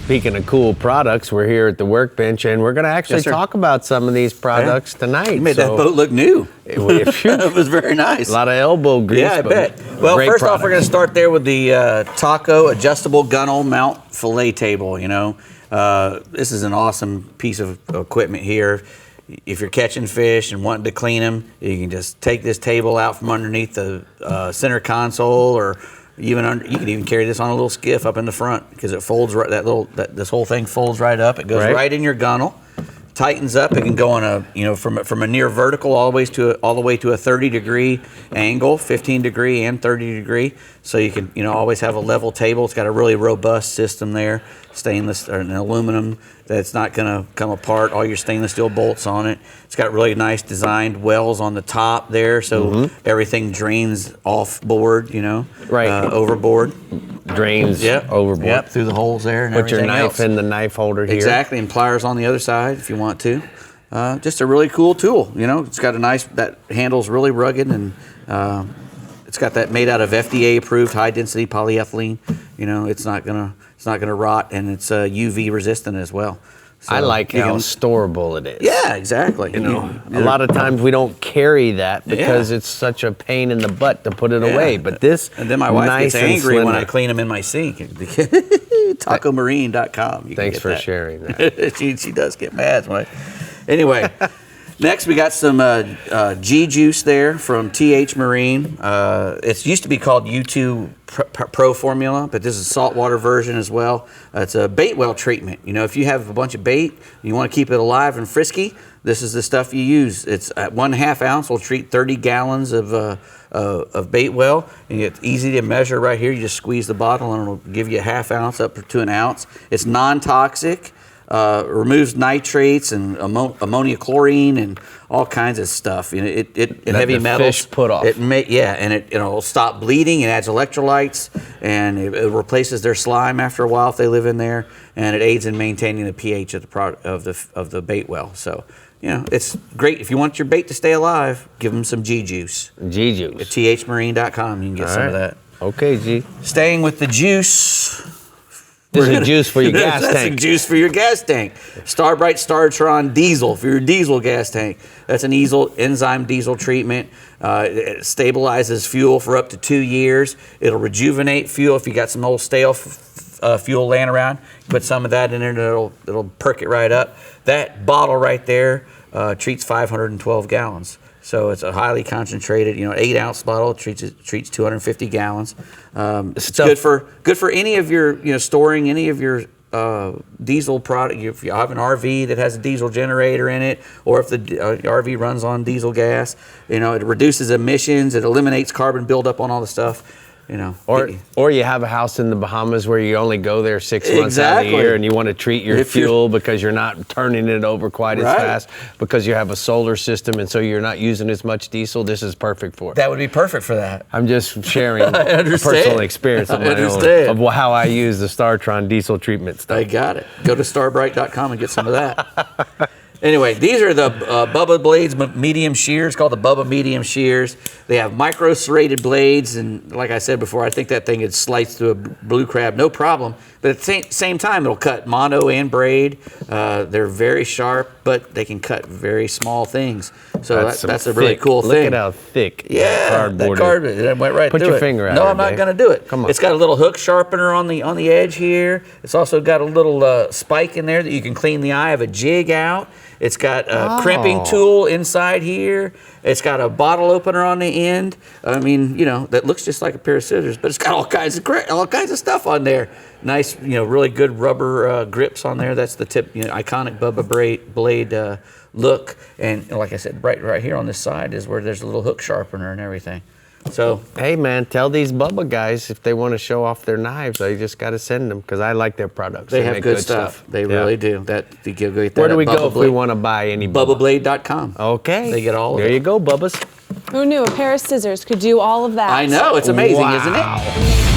Speaking of cool products, we're here at the workbench, and we're going to actually talk about some of these products tonight. You made that boat look new. It was very nice. A lot of elbow grease. Yeah, I bet. Well, first off, we're going to start there with the Taco adjustable Gunnel mount fillet table. You know, this is an awesome piece of equipment here. If you're catching fish and wanting to clean them, you can just take this table out from underneath the center console, or even you can even carry this on a little skiff up in the front, because it folds right. This whole thing folds right up. It goes right in your gunnel. Tightens up. It can go on a from a near vertical all the way to a 30-degree angle, 15-degree and 30-degree. So you can always have a level table. It's got a really robust system there, stainless or an aluminum that's not going to come apart. All your stainless steel bolts on it. It's got really nice designed wells on the top there, so everything drains off board. Overboard. Drains overboard. Yep, through the holes there. And put your knife in the knife holder here. Exactly, and pliers on the other side if you want to. Just a really cool tool. It's got that handle's really rugged, and it's got that made out of FDA approved high density polyethylene. It's not gonna rot, and it's UV resistant as well. So I like how storable it is. Yeah, exactly. A lot of times we don't carry that because it's such a pain in the butt to put it away. But this, and then my wife gets angry when I clean them in my sink. TacoMarine.com. Thanks for sharing that. she does get mad. Anyway. Next, we got some GJuice there from TH Marine. It used to be called U2 Pro Formula, but this is a saltwater version as well. It's a bait well treatment. If you have a bunch of bait and you want to keep it alive and frisky, this is the stuff you use. It's at 1/2 ounce will treat 30 gallons of bait well, and it's easy to measure right here. You just squeeze the bottle and it'll give you a 1/2 ounce up to an ounce. It's non-toxic. Removes nitrates and ammonia chlorine and all kinds of stuff. It heavy metals. Fish put off. And it'll stop bleeding. It adds electrolytes, and it replaces their slime after a while if they live in there, and it aids in maintaining the pH of the bait well. So it's great if you want your bait to stay alive. Give them some GJuice. GJuice. At thmarine.com, you can get some of that. Okay, G. Staying with the juice. This is juice for your gas tank. That's juice for your gas tank. Starbright Startron Diesel for your diesel gas tank. That's an enzyme diesel treatment. It stabilizes fuel for up to 2 years. It'll rejuvenate fuel if you got some old stale fuel laying around. Put some of that in there, and it'll perk it right up. That bottle right there treats 512 gallons. So it's a highly concentrated, 8-ounce bottle. Treats 250 gallons. It's good for any of your, storing any of your diesel product. If you have an RV that has a diesel generator in it, or if the RV runs on diesel gas, it reduces emissions. It eliminates carbon buildup on all the stuff. Or you have a house in the Bahamas where you only go there 6 months out of the year, and you want to treat your fuel because you're not turning it over quite as fast because you have a solar system, and so you're not using as much diesel. This is perfect for it. That would be perfect for that. I'm just sharing personal experience of my own, of how I use the Startron Diesel treatment stuff. I got it. Go to starbright.com and get some of that. Anyway, these are the Bubba Blades medium shears, called the Bubba medium shears. They have micro serrated blades, and like I said before, I think that thing would slice through a blue crab, no problem. But at the same time, it'll cut mono and braid. They're very sharp, but they can cut very small things. So that's a really cool thing. Look at how thick that cardboard. It went right through it. Put your finger out. No, I'm not going to do it. Come on. It's got a little hook sharpener on the edge here. It's also got a little spike in there that you can clean the eye of a jig out. It's got a crimping tool inside here. It's got a bottle opener on the end. I mean, that looks just like a pair of scissors, but it's got all kinds of stuff on there. Nice, really good rubber grips on there. That's the tip, iconic Bubba blade look. And like I said, right here on this side is where there's a little hook sharpener and everything. So hey man, tell these Bubba guys if they want to show off their knives, they just got to send them because I like their products. They have good stuff. They really do. Where do we go if we want to buy any Bubba? BubbaBlade.com. Okay. They get all of it. There you go, Bubbas. Who knew a pair of scissors could do all of that? I know. It's amazing, isn't it?